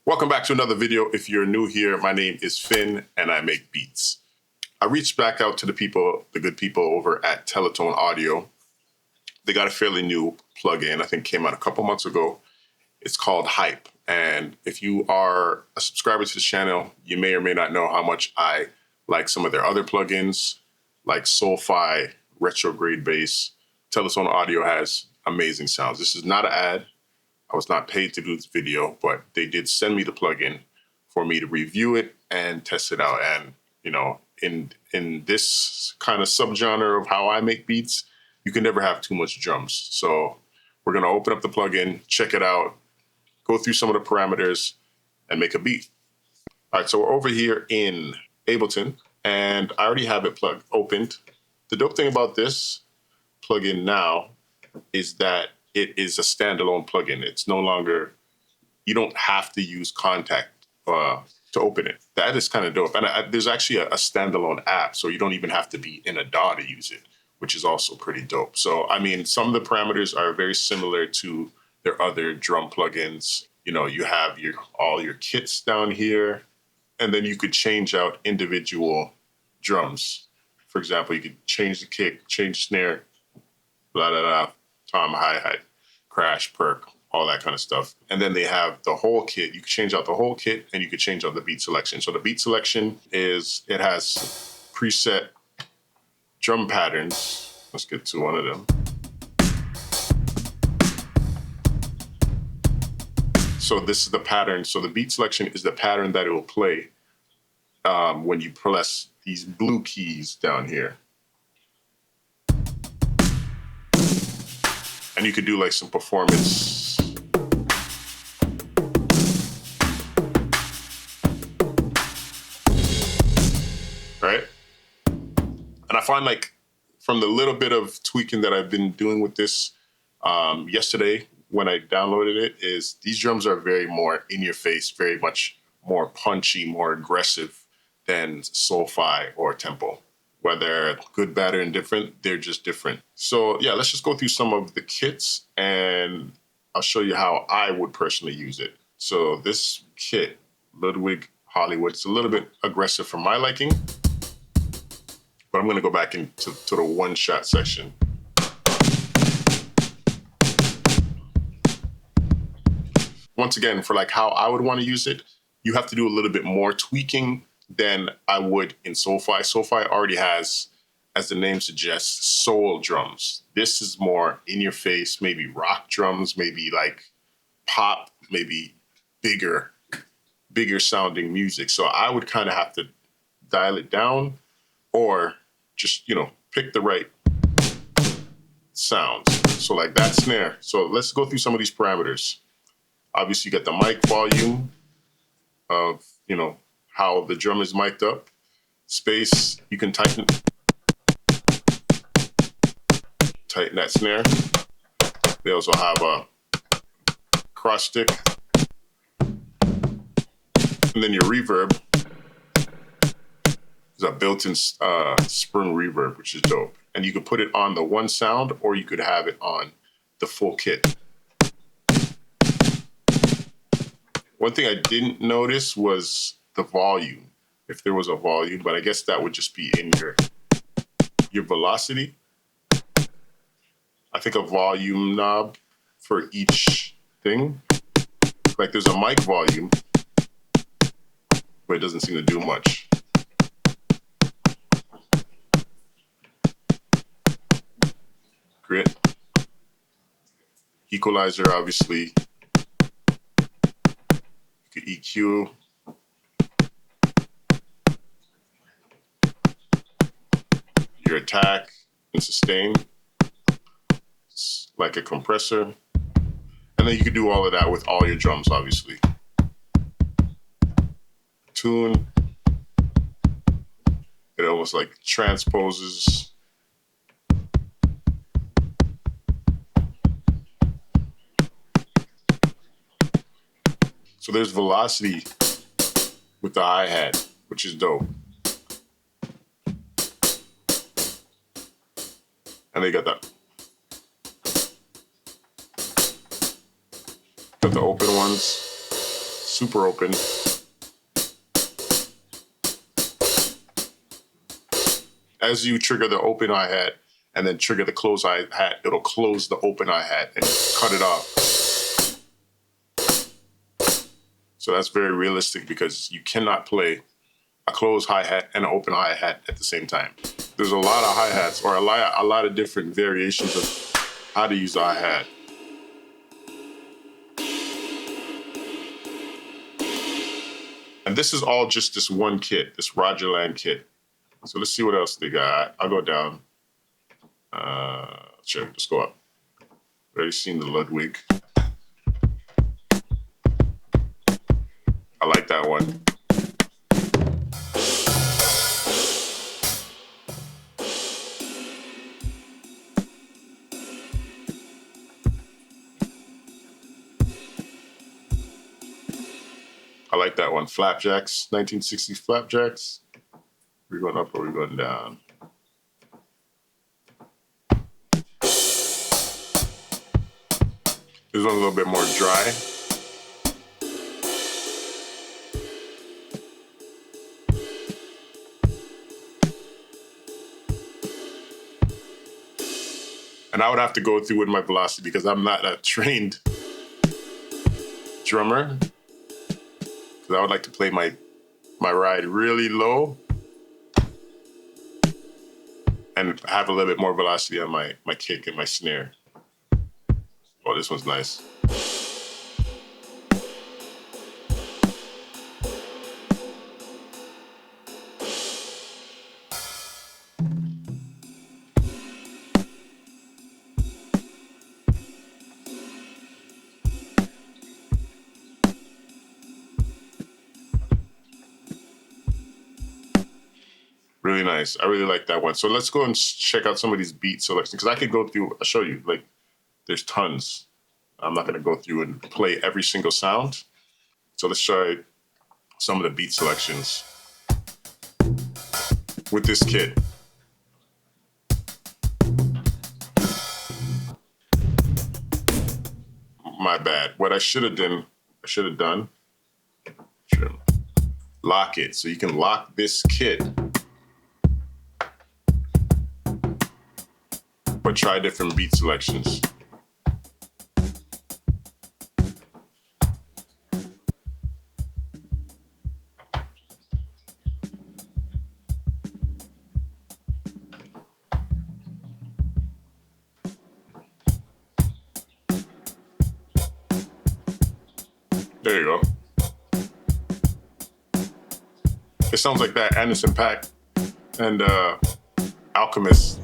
Welcome back to another video. If you're new here, my name is Finn and I make beats. I reached back out to the good people over at Teletone Audio. They got a fairly new plugin, I think came out a couple months ago. It's called Hype. And if you are a subscriber to the channel, you may or may not know how much I like some of their other plugins, like Soul-Fi, Retrograde Bass. Teletone Audio has amazing sounds. This is not an ad. I was not paid to do this video, but they did send me the plugin for me to review it and test it out. And, you know, in this kind of subgenre of how I make beats, you can never have too much drums. So we're going to open up the plugin, check it out, go through some of the parameters, and make a beat. All right, so we're over here in Ableton, and I already have it opened. The dope thing about this plugin now is that it is a standalone plugin. It's no longer, you don't have to use Contact to open it. That is kind of dope. And there's actually a standalone app, so you don't even have to be in a DAW to use it, which is also pretty dope. So, I mean, some of the parameters are very similar to their other drum plugins. You know, you have all your kits down here, and then you could change out individual drums. For example, you could change the kick, change snare, blah, blah, blah, tom, hi-hat, crash, perk, all that kind of stuff. And then they have the whole kit. You can change out the whole kit, and you can change out the beat selection. So the beat selection it has preset drum patterns. Let's get to one of them. So this is the pattern. So the beat selection is the pattern that it will play when you press these blue keys down here. And you could do like some performance. Right? And I find like from the little bit of tweaking that I've been doing with this yesterday when I downloaded it, is these drums are very more in your face, very much more punchy, more aggressive than Soul-Fi or Tempo. Whether good, bad, or indifferent, they're just different. So yeah, let's just go through some of the kits and I'll show you how I would personally use it. So this kit, Ludwig Hollywood, it's a little bit aggressive for my liking, but I'm gonna go back into the one-shot section. Once again, for like how I would wanna use it, you have to do a little bit more tweaking than I would in Soul-Fi. Soul-Fi already has, as the name suggests, soul drums. This is more in your face, maybe rock drums, maybe like pop, maybe bigger sounding music. So I would kind of have to dial it down or just, you know, pick the right sounds. So like that snare. So let's go through some of these parameters. Obviously you got the mic volume of, you know, how the drum is mic'd up. Space, you can tighten that snare. They also have a cross stick. And then your reverb is a built-in spring reverb, which is dope. And you can put it on the one sound or you could have it on the full kit. One thing I didn't notice was the volume, if there was a volume, but I guess that would just be in your velocity. I think a volume knob for each thing. Like there's a mic volume, but it doesn't seem to do much. Grit. Equalizer, obviously. You could EQ. Your attack and sustain. It's like a compressor. And then you can do all of that with all your drums, obviously. Tune. It almost like transposes. So there's velocity with the hi-hat, which is dope. And they got that. Got the open ones. super open. As you trigger the open hi-hat and then trigger the close hi-hat, it'll close the open hi-hat and cut it off. So that's very realistic because you cannot play a closed hi-hat and an open hi-hat at the same time. There's a lot of hi-hats or a lot of different variations of how to use the hi-hat. And this is all just this one kit, this Roger Land kit. So let's see what else they got. I'll go down. Sure, let's go up. Already seen the Ludwig. I like that one. I like that one. Flapjacks, 1960s Flapjacks. Are we going up or are we going down? This one's a little bit more dry. And I would have to go through with my velocity because I'm not a trained drummer. Because I would like to play my ride really low and have a little bit more velocity on my kick and my snare. Oh, this one's nice. Really nice. I really like that one. So let's go and check out some of these beat selections because I could go through, I'll show you, like there's tons. I'm not going to go through and play every single sound. So let's try some of the beat selections with this kit. My bad. What I should have done, lock it. So you can lock this kit, but try different beat selections. There you go. It sounds like that Anderson .Paak and Alchemist.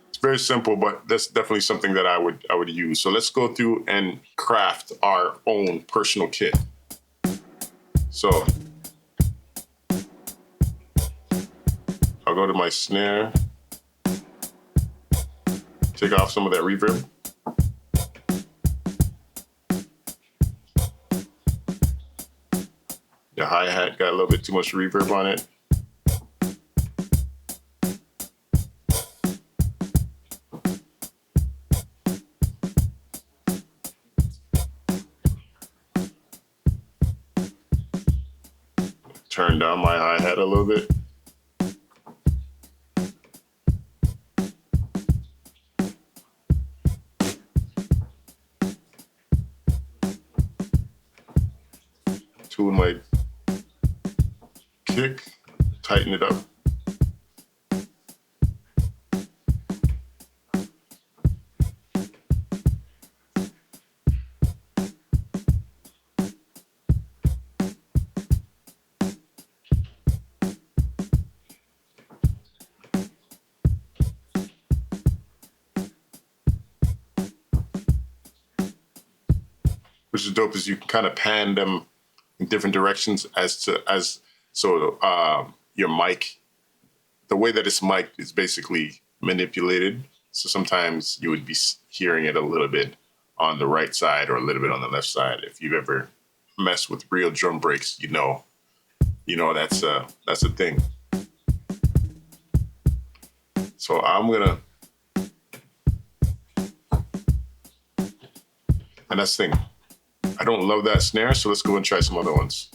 It's very simple, but that's definitely something that I would use. So let's go through and craft our own personal kit. So I'll go to my snare, take off some of that reverb. The hi-hat got a little bit too much reverb on it. Turn down my hi-hat a little bit. Tune my kick, tighten it up. Which is dope is you can kind of pan them in different directions your mic, the way that it's mic'd is basically manipulated. So sometimes you would be hearing it a little bit on the right side or a little bit on the left side. If you've ever messed with real drum breaks, you know that's a thing. So I'm gonna, and that's the thing. I don't love that snare, so let's go and try some other ones.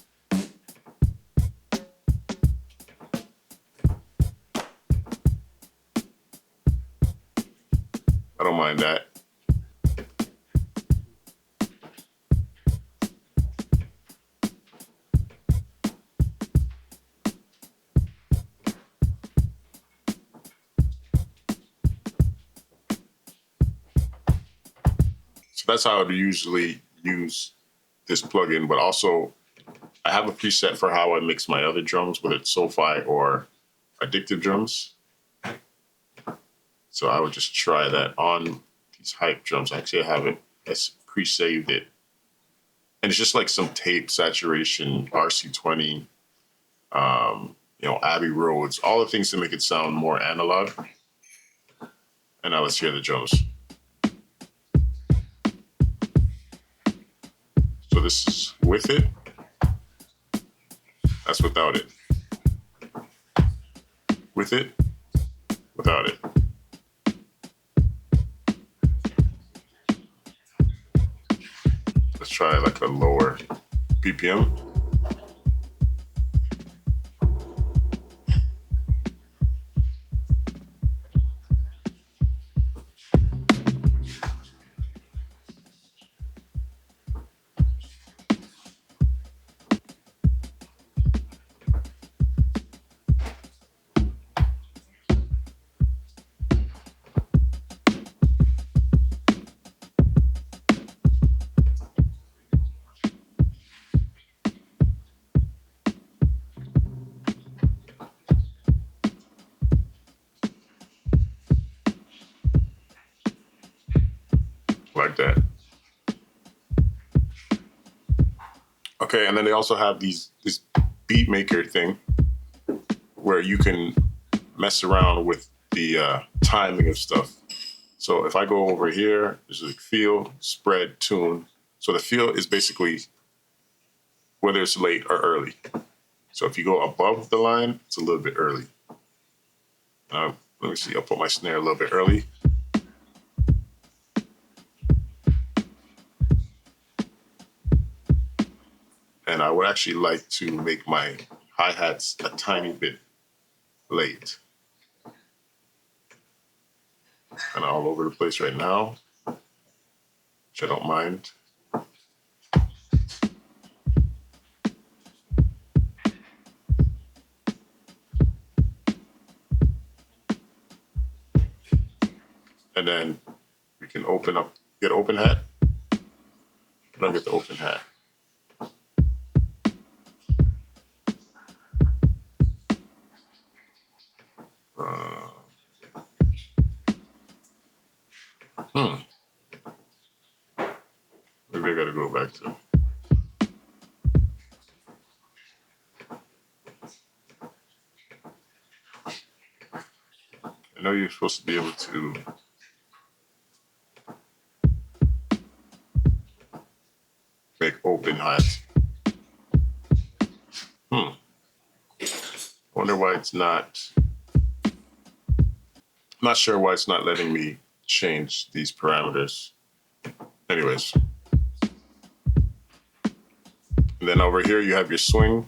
I don't mind that. So that's how I would usually use this plugin, but also I have a preset for how I mix my other drums, whether it's SoFi or Addictive drums. So I would just try that on these hype drums. Actually, I have it, I pre-saved it. And it's just like some tape saturation, RC20, Abbey Roads, all the things to make it sound more analog. And now let's hear the drums. So this is with it. That's without it. With it, without it. Let's try like a lower BPM. Like that. Okay, and then they also have this Beatmaker thing where you can mess around with the timing of stuff. So if I go over here, there's like feel, spread, tune. So the feel is basically whether it's late or early. So if you go above the line, it's a little bit early. Let me see, I'll put my snare a little bit early. And I would actually like to make my hi-hats a tiny bit late. Kind of all over the place right now, which I don't mind. And then we can get open hat. I don't get the open hat. Maybe I gotta go back to. I know you're supposed to be able to make open hats. Wonder why it's not. I'm not sure why it's not letting me change these parameters. Anyways. And then over here you have your swing.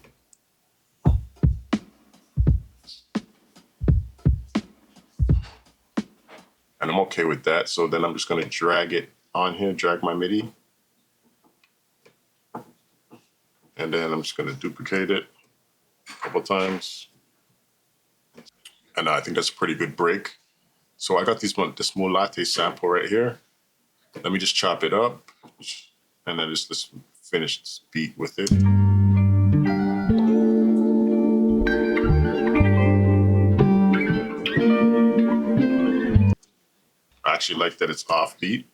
And I'm okay with that. So then I'm just gonna drag it on here, drag my MIDI. And then I'm just gonna duplicate it a couple times. And I think that's a pretty good break. So I got this Mulate sample right here. Let me just chop it up and then just finish this beat with it. I actually like that it's offbeat.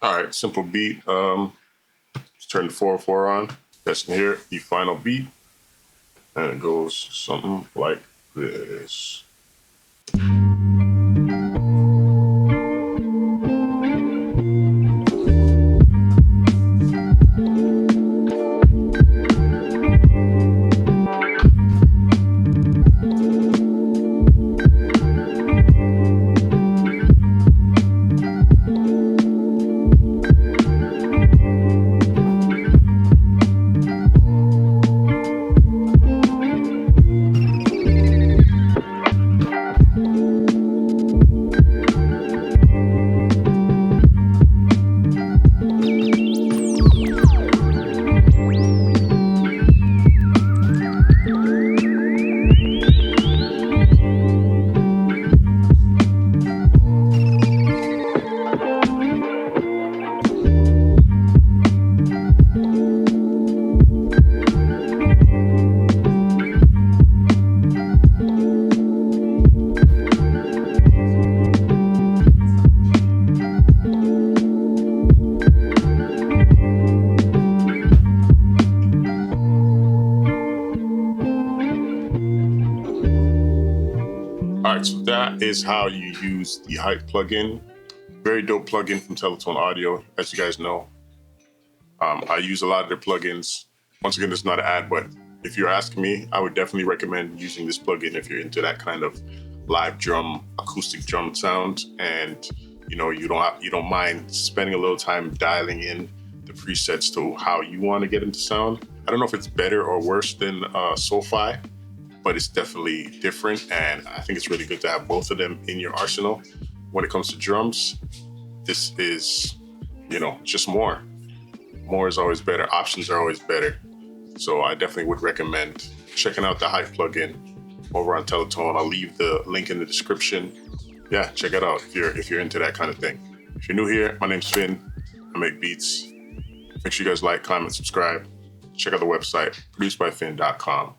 All right, simple beat. Let's turn the 404 on. You guys can hear the final beat. And it goes something like this. All right, so that is how you use the Hype plugin. Very dope plugin from Teletone Audio, as you guys know. I use a lot of their plugins. Once again, it's not an ad, but if you're asking me, I would definitely recommend using this plugin if you're into that kind of live drum, acoustic drum sound, and you don't mind spending a little time dialing in the presets to how you want to get them to sound. I don't know if it's better or worse than SoFi, but it's definitely different, and I think it's really good to have both of them in your arsenal. When it comes to drums, this is, just more. More is always better. Options are always better. So I definitely would recommend checking out the Hype plugin over on Teletone. I'll leave the link in the description. Yeah, check it out if you're into that kind of thing. If you're new here, my name's Finn. I make beats. Make sure you guys like, comment, subscribe. Check out the website, producebyfinn.com.